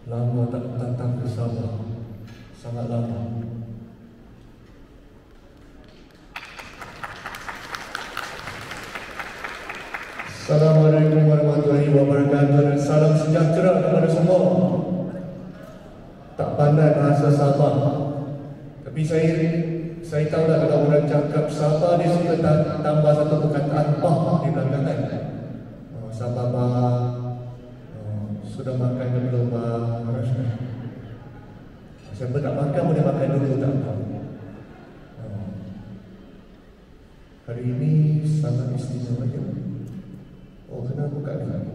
Lama tak datang ke Sabah, sangat lama. Assalamualaikum warahmatullahi wabarakatuh dan salam sejahtera kepada semua. Tak pandai bahasa Sabah, tapi saya tahu lah kalau orang cakap Sabah dia suka tambah satu perkataan bah di belakang kan. Sabah bah, sudah makan ke belum bah? Siapa tak makan boleh makan dulu tak apa. Hari ini sangat istimewa ya. Oh, kenapa buka lagi?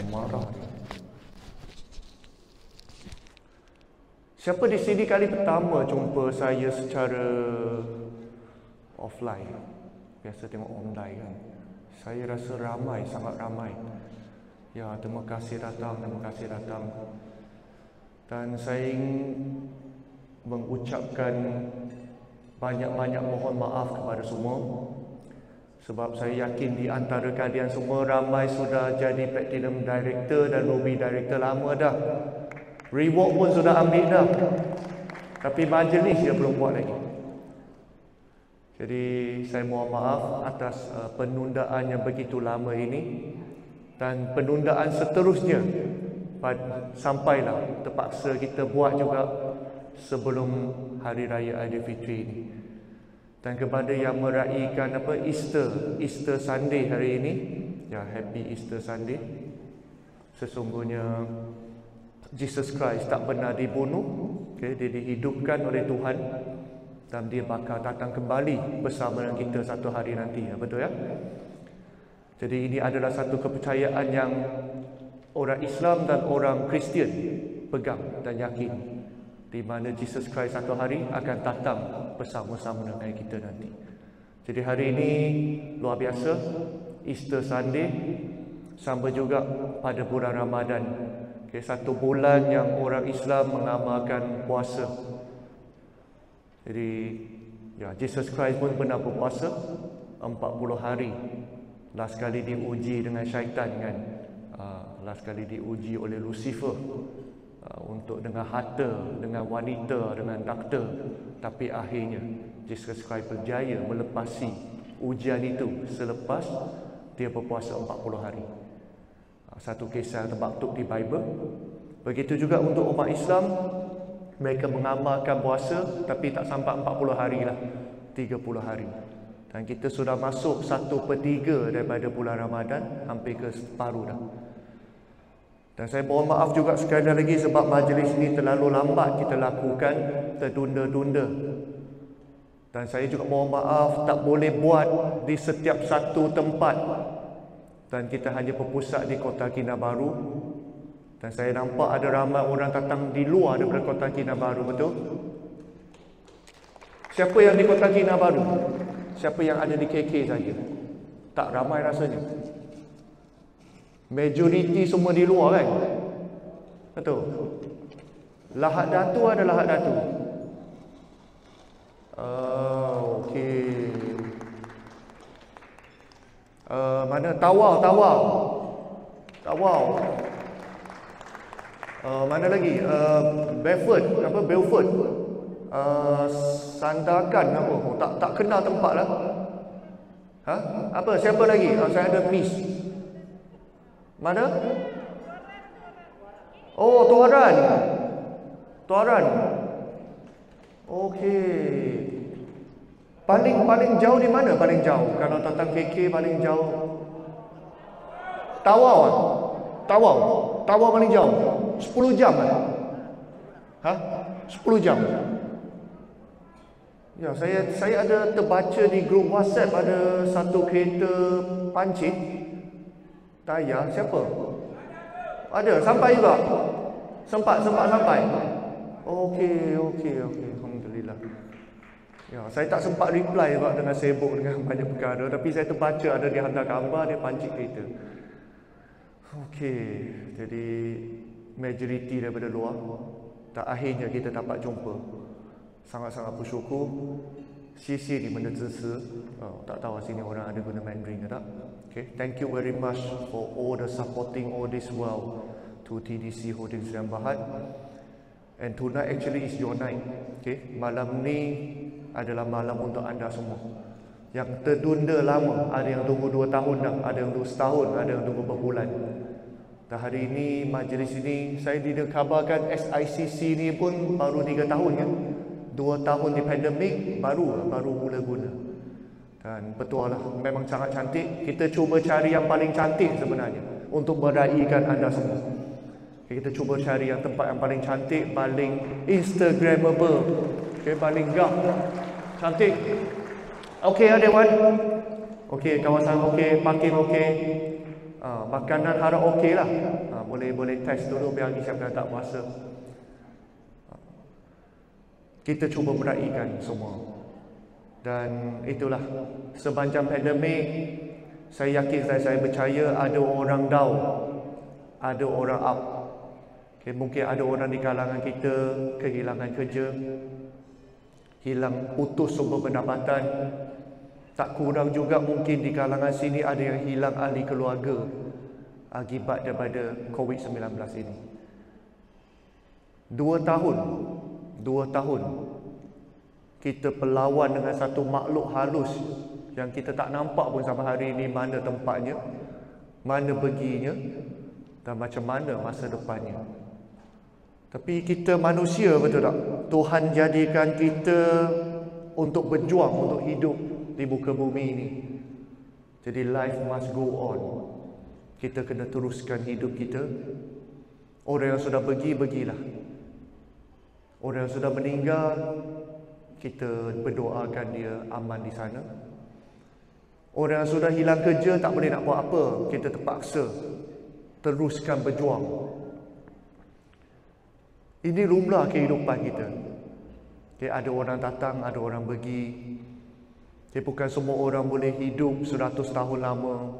Marah dia. Siapa di sini kali pertama jumpa saya secara offline? Biasa tengok online kan. Saya rasa ramai, sangat ramai. Ya, terima kasih datang, terima kasih datang. Dan saya ingin mengucapkan banyak-banyak mohon maaf kepada semua. Sebab saya yakin di antara kalian semua ramai sudah jadi Platinum Director dan Ruby Director lama dah. Reward pun sudah ambil dah. Tapi majlis dia belum buat lagi. Jadi saya mohon maaf atas penundaan yang begitu lama ini. Dan penundaan seterusnya sampailah terpaksa kita buat juga sebelum Hari Raya Aidilfitri ini. Dan kepada yang meraihkan Easter Sunday hari ini, ya, Happy Easter Sunday. Sesungguhnya Jesus Christ tak pernah dibunuh, dia dihidupkan oleh Tuhan dan dia bakal datang kembali bersama dengan kita satu hari nanti, ya, betul ya? Jadi ini adalah satu kepercayaan yang orang Islam dan orang Kristian pegang dan yakin, di mana Jesus Christ satu hari akan datang bersama-sama dengan kita nanti. Jadi hari ini luar biasa, Easter Sunday, sama juga pada bulan Ramadan. Okay, satu bulan yang orang Islam mengamalkan puasa. Jadi ya, Jesus Christ pun pernah berpuasa 40 hari. Last kali diuji dengan syaitan kan. Last kali diuji oleh Lucifer untuk dengan harta, dengan wanita, dengan doktor. Tapi akhirnya Jesus Christ berjaya melepasi ujian itu selepas dia berpuasa 40 hari. Satu kisah termaktub di Bible. Begitu juga untuk umat Islam, mereka mengamalkan puasa tapi tak sampai 40 hari lah, 30 hari. Dan kita sudah masuk 1/3 daripada bulan Ramadan, hampir ke separuh dah. Dan saya mohon maaf juga sekali lagi sebab majlis ini terlalu lambat kita lakukan, tertunda-tunda. Dan saya juga mohon maaf tak boleh buat di setiap satu tempat. Dan kita hanya berpusat di Kota Kinabalu. Dan saya nampak ada ramai orang datang di luar daripada Kota Kinabalu, betul? Siapa yang di Kota Kinabalu? Siapa yang ada di KK saja? Tak ramai rasanya. Majoriti semua di luar kan? Betul? Lahad Datu ada Lahad Datu. Okey. Mana Tawau. Mana lagi? Belford. Sandakan apa? Tak kenal tempat lah. Apa? Siapa lagi? Saya ada miss. Mana? Oh, Tuaran. Okey. Paling jauh di mana paling jauh? Kalau tentang KK paling jauh Tawau paling jauh 10 jam kan? 10 jam. Ya, saya ada terbaca di grup WhatsApp ada satu kereta pancit Tayar, siapa? Ada, sampai juga. Sempat sampai. Okey. Alhamdulillah. Ya, saya tak sempat reply sebab dengan sibuk dengan banyak perkara, tapi saya terbaca ada dia hantar gambar dia pancit kereta. Okey, jadi majoriti daripada luar. Tak akhirnya kita dapat jumpa. Sangat-sangat bersyukur. 谢谢你们的支持。tak tahu sini orang ada guna Mandarin ke tak? Okay, thank you very much for all the supporting all this while. to TDC Holding Sdn Bhd. And tonight actually is your night. Okay, malam ni adalah malam untuk anda semua. Yang tertunda lama, ada yang tunggu 2 tahun dah, ada yang tunggu setahun, ada yang tunggu berbulan. Dan hari ini, majlis ini, saya dikabarkan SICC ni pun baru 3 tahun ya. 2 tahun di pandemik, baru mula guna. Dan betul lah, memang sangat cantik. Kita cuba cari yang paling cantik sebenarnya untuk meraihkan anda semua. Kita cuba cari yang tempat yang paling cantik, paling Instagramable, okay, paling cantik. Okey everyone. Okey, kawasan okey, parking okey. Makanan harap okey lah. Boleh test dulu biar siapa yang tak puasa. Kita cuba meraihkan semua. Dan itulah, sepanjang pandemik, saya yakin dan saya percaya ada orang down, ada orang up. Okay, mungkin ada orang di kalangan kita kehilangan kerja, hilang putus sumber pendapatan. Tak kurang juga mungkin di kalangan sini ada yang hilang ahli keluarga akibat daripada COVID-19 ini. 2 tahun kita berlawan dengan satu makhluk halus yang kita tak nampak pun sampai hari ini mana tempatnya, mana perginya dan macam mana masa depannya. Tapi kita manusia, betul tak? Tuhan jadikan kita untuk berjuang, untuk hidup di muka bumi ini. Jadi life must go on. Kita kena teruskan hidup kita. Orang yang sudah pergi, pergilah. Orang yang sudah meninggal, kita berdoakan dia aman di sana. Orang yang sudah hilang kerja, tak boleh nak buat apa, kita terpaksa teruskan berjuang. Ini lumrah kehidupan kita. Okay, ada orang datang, ada orang pergi. Okay, bukan semua orang boleh hidup 100 tahun lama.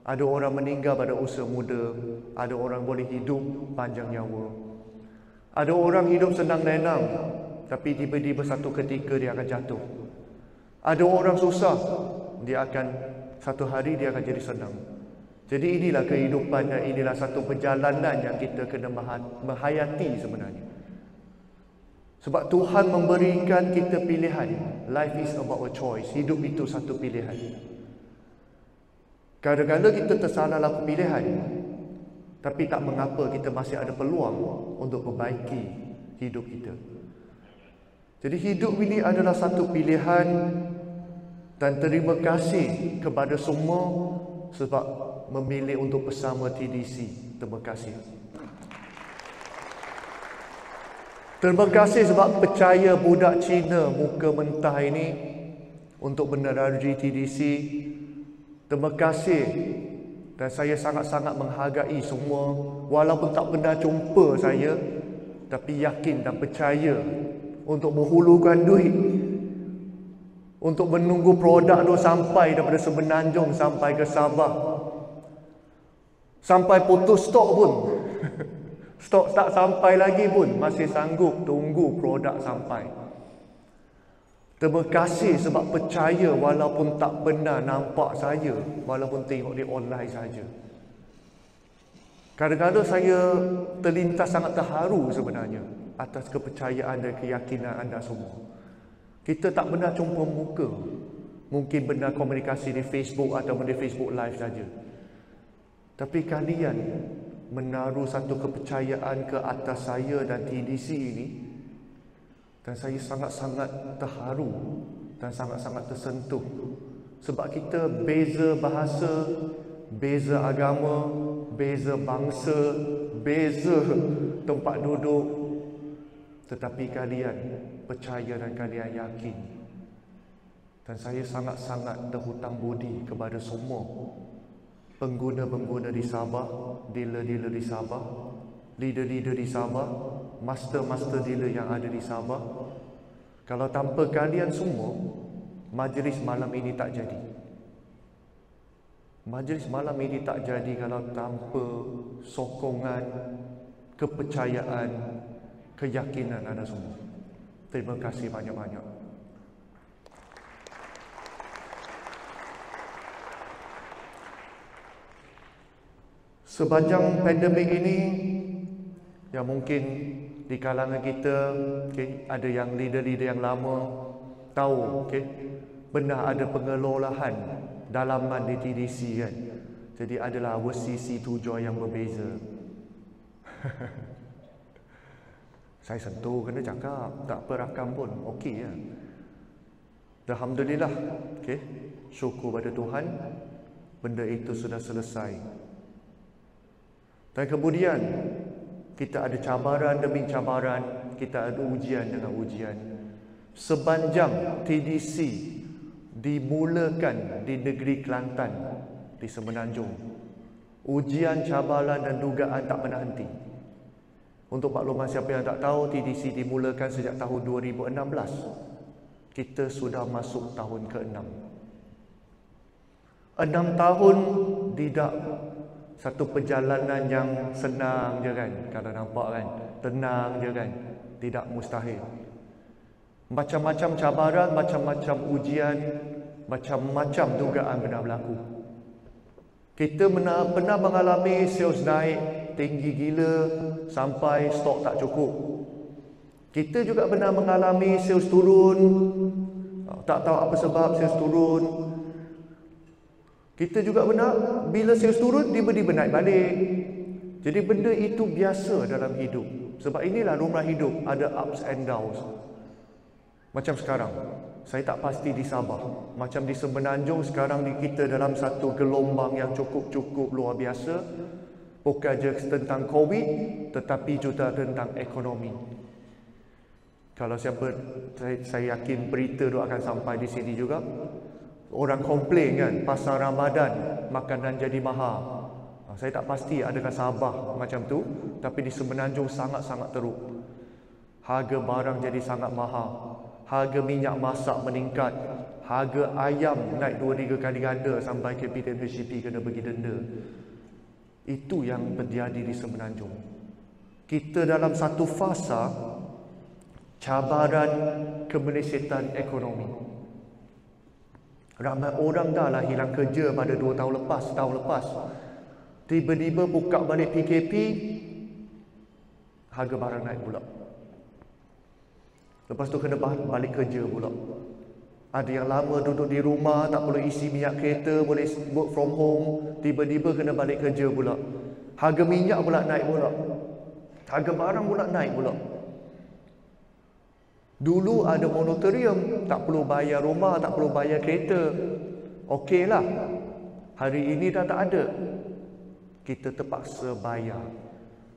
Ada orang meninggal pada usia muda. Ada orang boleh hidup panjang nyawa. Ada orang hidup senang-lenang, tapi tiba-tiba satu ketika dia akan jatuh. Ada orang susah, dia akan satu hari dia akan jadi senang. Jadi inilah kehidupan dan inilah satu perjalanan yang kita kena menghayati sebenarnya. Sebab Tuhan memberikan kita pilihan. Life is about a choice. Hidup itu satu pilihan. Kadang-kadang kita tersalah laku pilihan, tapi tak mengapa, kita masih ada peluang untuk perbaiki hidup kita. Jadi hidup ini adalah satu pilihan. Dan terima kasih kepada semua sebab memilih untuk bersama TDC. Terima kasih. Terima kasih sebab percaya budak Cina muka mentah ini untuk meneroris TDC. Terima kasih. Dan saya sangat-sangat menghargai semua. Walaupun tak pernah jumpa saya, tapi yakin dan percaya untuk menghulurkan duit, untuk menunggu produk itu sampai daripada Semenanjung sampai ke Sabah. Sampai putus stok pun. Stok tak sampai lagi pun masih sanggup tunggu produk sampai. Terima kasih sebab percaya walaupun tak pernah nampak saya, walaupun tengok di online saja. Kadang-kadang saya terlintas sangat terharu sebenarnya atas kepercayaan dan keyakinan anda semua. Kita tak pernah jumpa muka. Mungkin benar komunikasi di Facebook atau di Facebook Live saja. Tapi kalian menaruh satu kepercayaan ke atas saya dan TDC ini. Dan saya sangat-sangat terharu dan sangat-sangat tersentuh. Sebab kita beza bahasa, beza agama, beza bangsa, beza tempat duduk. Tetapi kalian percaya dan kalian yakin. Dan saya sangat-sangat terhutang budi kepada semua pengguna-pengguna di Sabah, dealer-dealer di Sabah, leader-leader di Sabah, master-master dealer yang ada di Sabah. Kalau tanpa kalian semua, majlis malam ini tak jadi. Majlis malam ini tak jadi kalau tanpa sokongan, kepercayaan, keyakinan anda semua. Terima kasih banyak-banyak. Sepanjang pandemik ini, yang mungkin di kalangan kita, ada yang leader-leader yang lama tahu, pernah ada pengelolaan dalaman di TDC kan. Jadi adalah our CC2 Joy yang berbeza. Saya sentuh kena cakap, tak perakam pun, okey ya. Alhamdulillah, syukur pada Tuhan, benda itu sudah selesai. Dan kemudian kita ada cabaran demi cabaran, kita ada ujian dengan ujian. Sepanjang TDC dimulakan di negeri Kelantan, di Semenanjung, ujian, cabaran dan dugaan tak pernah henti. Untuk makluman siapa yang tak tahu, TDC dimulakan sejak tahun 2016. Kita sudah masuk tahun ke-6. 6 tahun tidak satu perjalanan yang senang je kan. Kalau nampak kan, tenang je kan. Tidak mustahil. Macam-macam cabaran, macam-macam ujian, macam-macam dugaan pernah berlaku. Kita pernah mengalami sales naik tinggi gila sampai stok tak cukup. Kita juga pernah mengalami sales turun, tak tahu apa sebab sales turun. Kita juga pernah bila sales turun tiba-tiba naik balik. Jadi benda itu biasa dalam hidup. Sebab inilah rumah hidup, ada ups and downs. Macam sekarang, saya tak pasti di Sabah. Macam di Semenanjung sekarang kita dalam satu gelombang yang cukup luar biasa. Bukan je tentang COVID, tetapi juga tentang ekonomi. Kalau siapa, saya yakin berita itu akan sampai di sini juga. Orang komplain kan, pasar Ramadan, makanan jadi mahal. Saya tak pasti adakah Sabah macam tu, tapi di Semenanjung sangat-sangat teruk. Harga barang jadi sangat mahal. Harga minyak masak meningkat. Harga ayam naik 2-3 kali ganda sampai Kapiten HCP kena bagi denda. Itu yang terjadi di Semenanjung. Kita dalam satu fasa cabaran kemelesetan ekonomi. Ramai orang dah lah hilang kerja pada 2 tahun lepas. Tiba-tiba buka balik PKP, harga barang naik pula. Lepas tu kena balik kerja pula. Ada yang lama duduk di rumah, tak perlu isi minyak kereta, boleh work from home, tiba-tiba kena balik kerja pula. Harga minyak pula naik pula. Harga barang pula naik pula. Dulu ada moratorium, tak perlu bayar rumah, tak perlu bayar kereta. Okeylah. Hari ini dah tak ada. Kita terpaksa bayar.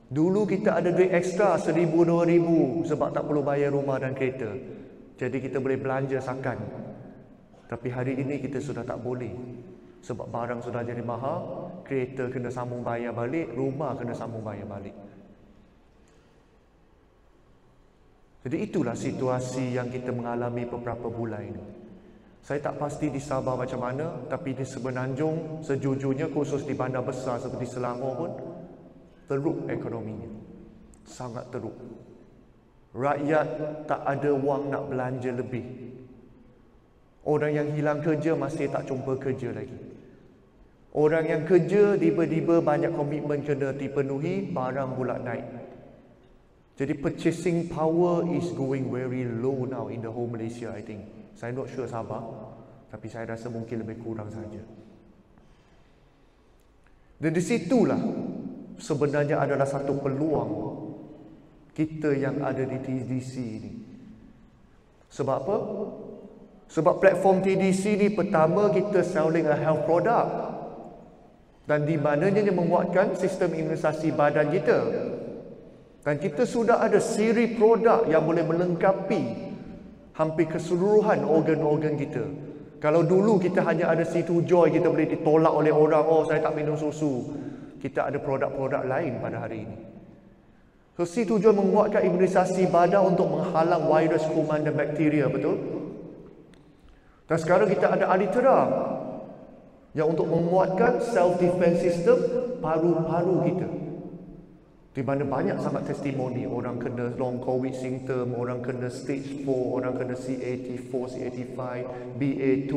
Dulu kita ada duit ekstra 1,000-2,000 sebab tak perlu bayar rumah dan kereta. Jadi kita boleh belanja sakan. Tapi hari ini kita sudah tak boleh. Sebab barang sudah jadi mahal, kereta kena sambung bayar balik, rumah kena sambung bayar balik. Jadi itulah situasi yang kita mengalami beberapa bulan ini. Saya tak pasti di Sabah macam mana, tapi di Semenanjung sejujurnya, khusus di bandar besar seperti Selangor pun, teruk ekonominya. Sangat teruk. Rakyat tak ada wang nak belanja lebih. Orang yang hilang kerja masih tak jumpa kerja lagi. Orang yang kerja tiba-tiba banyak komitmen kena dipenuhi, barang pula naik. Jadi purchasing power is going very low now in the whole Malaysia, I think. Saya not sure Sabah, tapi saya rasa mungkin lebih kurang saja. Dan di situlah sebenarnya adalah satu peluang kita yang ada di TDC ini. Sebab apa? Sebab platform TDC ni pertama kita selling a health product, dan di mananya menguatkan sistem imunisasi badan kita. Dan kita sudah ada siri produk yang boleh melengkapi hampir keseluruhan organ-organ kita. Kalau dulu kita hanya ada C2 Joy, kita boleh ditolak oleh orang, oh saya tak minum susu. Kita ada produk-produk lain pada hari ini. So C2 Joy menguatkan imunisasi badan untuk menghalang virus, kuman dan bakteria, betul? Dan sekarang kita ada Alitera yang untuk menguatkan self-defense system paru-paru kita. Di mana banyak sangat testimoni, orang kena long COVID symptom, orang kena stage 4, orang kena C84, C85, BA2.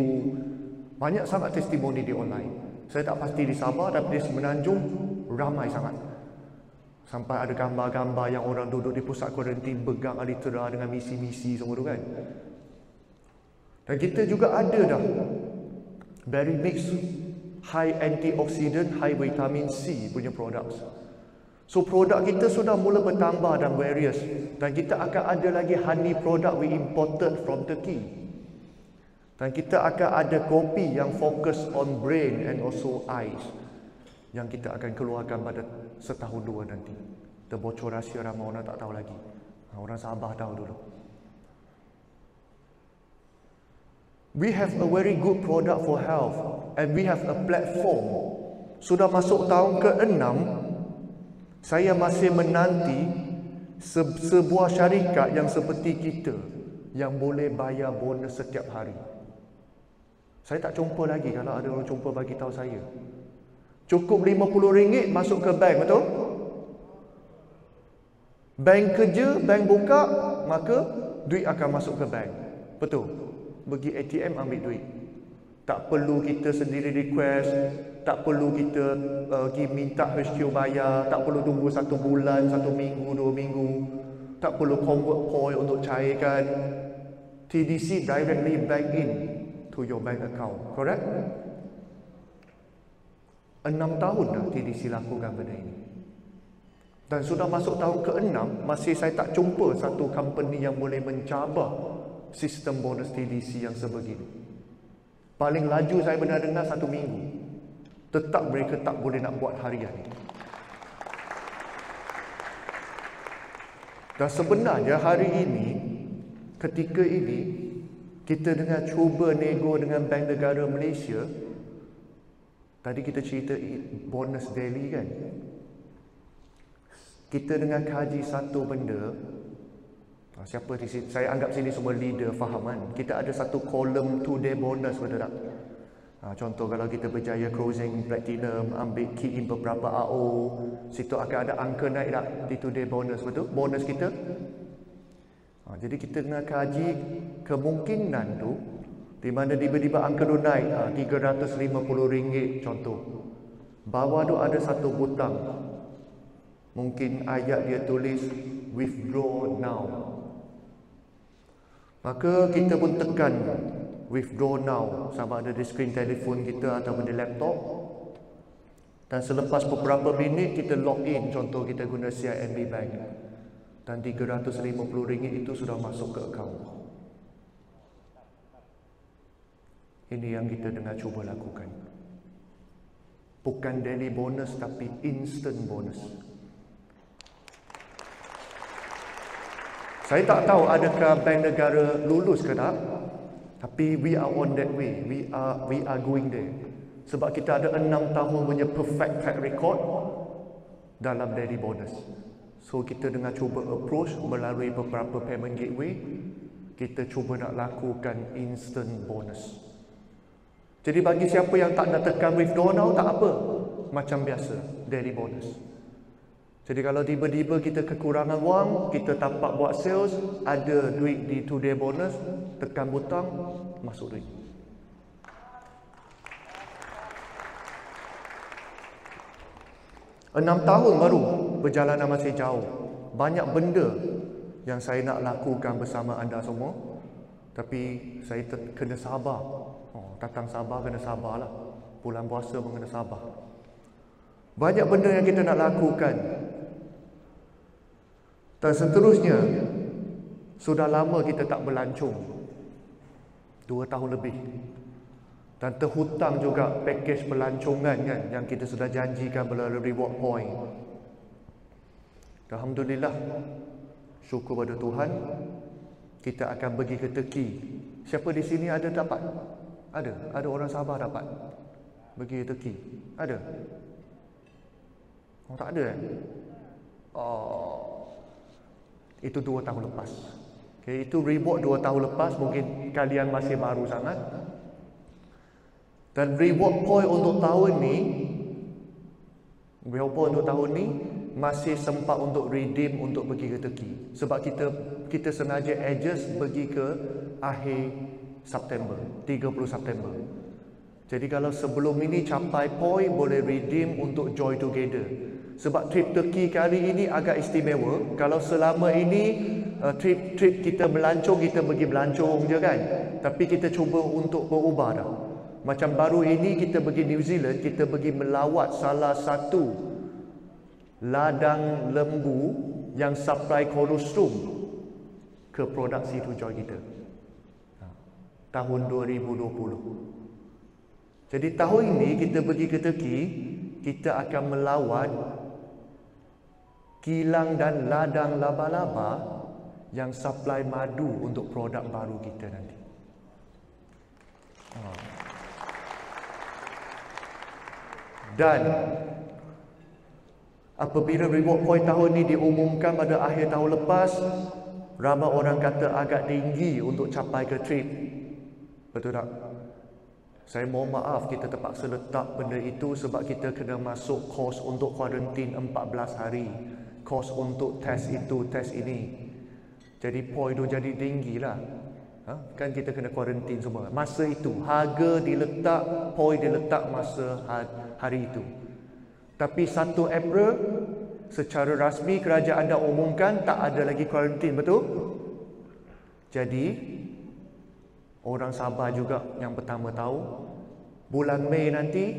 Banyak sangat testimoni di online. Saya tak pasti di Sabah, tapi di Semenanjung ramai sangat. Sampai ada gambar-gambar yang orang duduk di pusat kuarantin pegang alitera dengan misi-misi semua tu kan. Dan kita juga ada dah berry mix high antioxidant, high vitamin C punya produk. So produk kita sudah mula bertambah dan various. Dan kita akan ada lagi honey product we imported from Turkey. Dan kita akan ada kopi yang fokus on brain and also eyes, yang kita akan keluarkan pada setahun dua nanti. Terbocor rahsia ramai orang tak tahu lagi. Orang Sabah tahu dulu. We have a very good product for health and we have a platform. Sudah masuk tahun ke-6, saya masih menanti sebuah syarikat yang seperti kita yang boleh bayar bonus setiap hari. Saya tak jumpa lagi. Kalau ada orang jumpa bagi tahu saya. Cukup RM50 masuk ke bank, betul? Bank kerja, bank buka, maka duit akan masuk ke bank. Betul? Pergi ATM ambil duit. Tak perlu kita sendiri request, tak perlu kita pergi minta HQ bayar, tak perlu tunggu 1 bulan, 1 minggu, 2 minggu. Tak perlu convert point untuk cairkan. TDC directly bank in to your bank account. Correct? 6 tahun dah TDC lakukan benda ini. Dan sudah masuk tahun ke-6, masih saya tak jumpa satu company yang boleh mencabar sistem bonus TDC yang sebegini. Paling laju saya pernah dengar 1 minggu. Tetap mereka tak boleh nak buat harian. Dan sebenarnya hari ini, ketika ini, kita dengan cuba nego dengan Bank Negara Malaysia. Tadi kita cerita bonus daily kan. Kita dengan kaji satu benda. Siapa di sini? Saya anggap sini semua leader faham kan. Kita ada satu kolom 2-day bonus, betul tak? Contoh kalau kita berjaya closing platinum, ambil key in beberapa AO, situ akan ada angka naik tak di 2-day bonus, betul? Bonus kita. Jadi kita kena kaji kemungkinan tu, di mana tiba-tiba angka tu naik RM350 contoh. Bawah tu ada satu butang. Mungkin ayat dia tulis withdraw now. Maka kita pun tekan withdraw now, sama ada di skrin telefon kita ataupun di laptop. Dan selepas beberapa minit kita log in, contoh kita guna CIMB Bank. Dan RM350 itu sudah masuk ke akaun. Ini yang kita tengah cuba lakukan. Bukan daily bonus tapi instant bonus. Saya tak tahu adakah Bank Negara lulus ke tak, tapi we are on that way. We are going there. Sebab kita ada 6 tahun punya perfect track record dalam daily bonus. So kita dengan cuba approach melalui beberapa payment gateway, kita cuba nak lakukan instant bonus. Jadi bagi siapa yang tak nak tekan withdraw now, tak apa. Macam biasa, daily bonus. Jadi kalau tiba-tiba kita kekurangan wang, kita tapak buat sales, ada duit di 2-day bonus, tekan butang, masuk duit. Enam tahun baru, perjalanan masih jauh. Banyak benda yang saya nak lakukan bersama anda semua. Tapi saya kena sabar. Datang sabar, kena sabarlah. Bulan puasa pun kena sabar. Banyak benda yang kita nak lakukan. Dan seterusnya, sudah lama kita tak berlancung. 2 tahun lebih. Dan terhutang juga pakej pelancongan kan, yang kita sudah janjikan melalui reward point. Alhamdulillah, syukur pada Tuhan, kita akan pergi ke Turki. Siapa di sini ada dapat? Ada orang Sabah dapat pergi ke Turki? Ada? Oh, tak ada kan? Itu 2 tahun lepas. Okay, itu reward 2 tahun lepas. Mungkin kalian masih baru sangat. Dan reward point untuk tahun ni masih sempat untuk redeem untuk pergi ke Turki. Sebab kita sengaja adjust pergi ke akhir September, 30 September. Jadi kalau sebelum ini capai point, boleh redeem untuk joy together. Sebab trip Turki kali ini agak istimewa. Kalau selama ini trip kita melancong, kita pergi melancong je kan. Tapi kita cuba untuk berubah dah. Macam baru ini kita pergi New Zealand, kita pergi melawat salah satu ladang lembu yang supply kolostrum ke produksi tujuan kita. Tahun 2020. Jadi tahun ini kita pergi ke Turki, kita akan melawat kilang dan ladang laba-laba yang supply madu untuk produk baru kita nanti. Dan apabila reward point tahun ini diumumkan pada akhir tahun lepas, ramai orang kata agak tinggi untuk capai ke trip. Betul tak? Saya mohon maaf kita terpaksa letak benda itu sebab kita kena masuk kos untuk kuarantin 14 hari. Kos untuk test itu, test ini. Jadi point tu jadi tinggi lah. Kan kita kena kuarantin semua. Masa itu, harga diletak, point diletak masa hari itu. Tapi 1 April, secara rasmi kerajaan dah umumkan tak ada lagi kuarantin, betul? Jadi, orang Sabah juga yang pertama tahu, bulan Mei nanti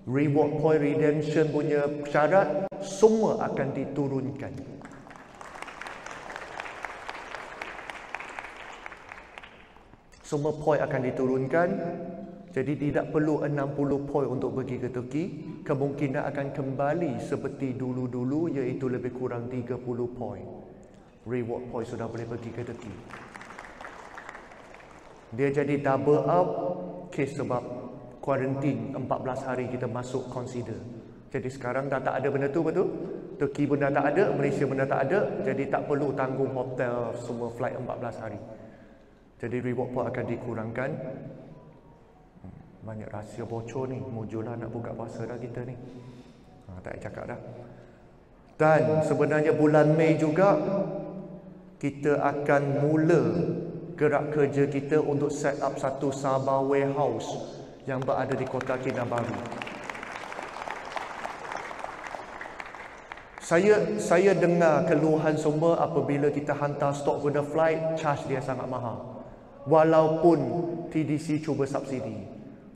reward point redemption punya syarat semua akan diturunkan. Semua point akan diturunkan. Jadi tidak perlu 60 point untuk pergi ke Turki. Kemungkinan akan kembali seperti dulu-dulu, iaitu lebih kurang 30 point. Reward point sudah boleh pergi ke Turki. Dia jadi double up case sebab kuarantin 14 hari kita masuk consider. Jadi sekarang dah tak ada benda tu, betul? Turki benda tak ada, Malaysia benda tak ada. Jadi tak perlu tanggung hotel semua flight 14 hari. Jadi reward point akan dikurangkan. Banyak rahsia bocor ni. Mujulah nak buka puasa dah kita ni. Tak payah cakap dah. Dan sebenarnya bulan Mei juga kita akan mula gerak kerja kita untuk set up satu Sabah warehouse yang berada di Kota Kinabalu. Saya dengar keluhan semua apabila kita hantar stok guna flight, charge dia sangat mahal. Walaupun TDC cuba subsidi,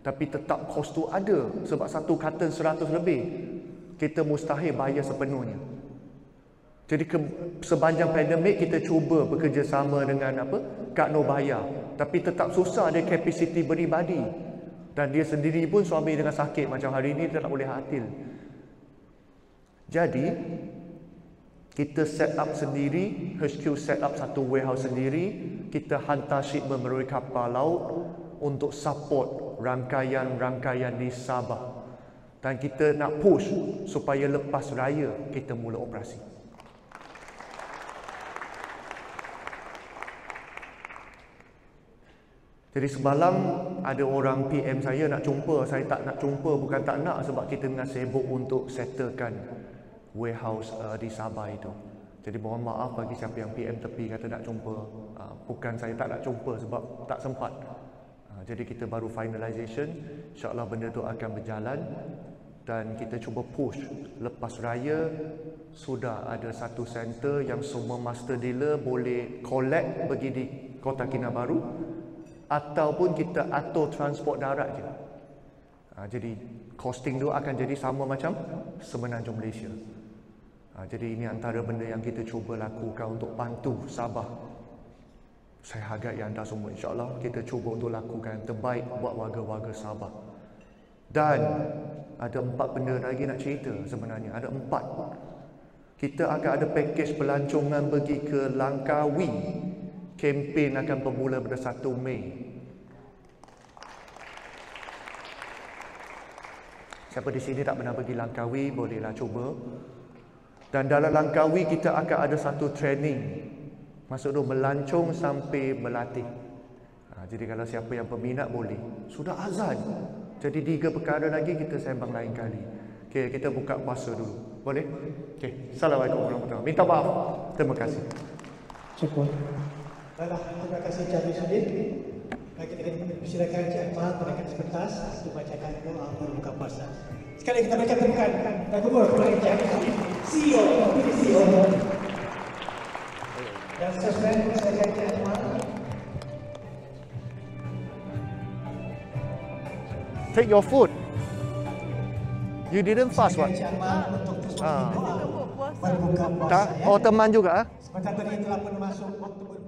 tapi tetap kos tu ada sebab satu karton 100 lebih. Kita mustahil bayar sepenuhnya. Jadi sepanjang pandemik kita cuba bekerjasama dengan Kak Noh bayar, tapi tetap susah, ada kapasiti peribadi. Dan dia sendiri pun suami dengan sakit macam hari ini, dia tak boleh hatil. Jadi kita set up sendiri, HQ set up satu warehouse sendiri, kita hantar shipment melalui kapal laut untuk support rangkaian-rangkaian di Sabah. Dan kita nak push supaya lepas raya kita mula operasi. Jadi semalam ada orang PM saya nak jumpa, saya tak nak jumpa, bukan tak nak, sebab kita tengah sibuk untuk settlekan warehouse di Sabah itu. Jadi mohon maaf bagi siapa yang PM tepi kata nak jumpa. Bukan saya tak nak jumpa sebab tak sempat. Jadi kita baru finalization, insya-Allah benda tu akan berjalan dan kita cuba push lepas raya sudah ada satu center yang semua master dealer boleh collect pergi di Kota Kinabalu. Ataupun kita atur transport darat je. Jadi costing tu akan jadi sama macam Semenanjung Malaysia. Jadi ini antara benda yang kita cuba lakukan untuk bantu Sabah. Saya hargai anda semua, insya-Allah kita cuba untuk lakukan yang terbaik buat warga-warga Sabah. Dan ada 4 benda lagi nak cerita sebenarnya. Ada 4. Kita akan ada pakej pelancongan pergi ke Langkawi. Kempen akan bermula pada 1 Mei. Siapa di sini tak pernah pergi Langkawi, bolehlah cuba. Dan dalam Langkawi kita akan ada satu training. Maksud tu melancong sampai melatih. Jadi kalau siapa yang peminat boleh. Sudah azan. Jadi 3 perkara lagi kita sembang lain kali. Okey, kita buka puasa dulu. Boleh? Okey. Assalamualaikum warahmatullahi wabarakatuh. Minta maaf. Terima kasih. Cukup. Baiklah, terima kasih Encik Sudin. Kita persilakan Cik Akmal menaikkan sepentas untuk bacakan doa berbuka puasa. Sekali kita berikan tepukan dan kubur kepada Cik Akmal, CEO. Dan seterusnya persilakan Cik Akmal. Take your food. You didn't fast, what? Cik Akmal untuk terus berdoa berbuka puasa. Tak? Oh, teman juga? Sebentar tadi telah pun masuk waktu